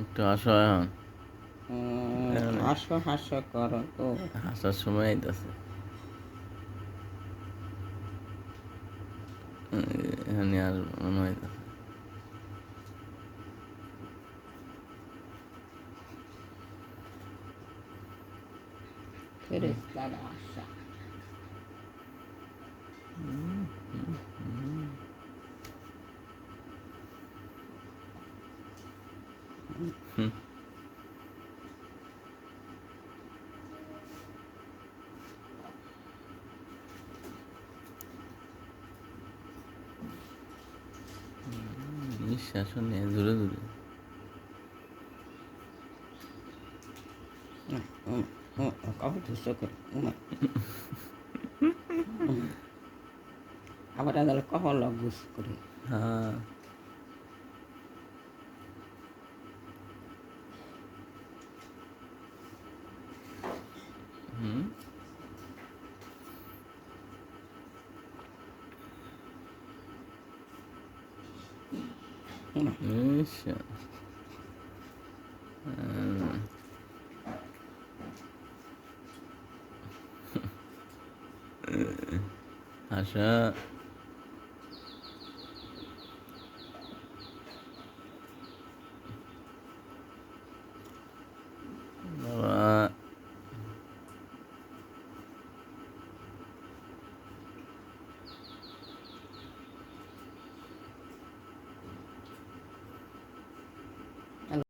একটু অসহায় হন। হাস্য হাস্য করো তো। হাসার সময় আইতাছে। এখানে আর মনে হইতাছে। ফেরেশতার আশা। নিঃশ্বাসও নেই জোরে জোরে। কবে ধুসো করে আবার আদাল কখন গুস করে। হ্যাঁ। হুম। নিঃশ্বাস। হাসা।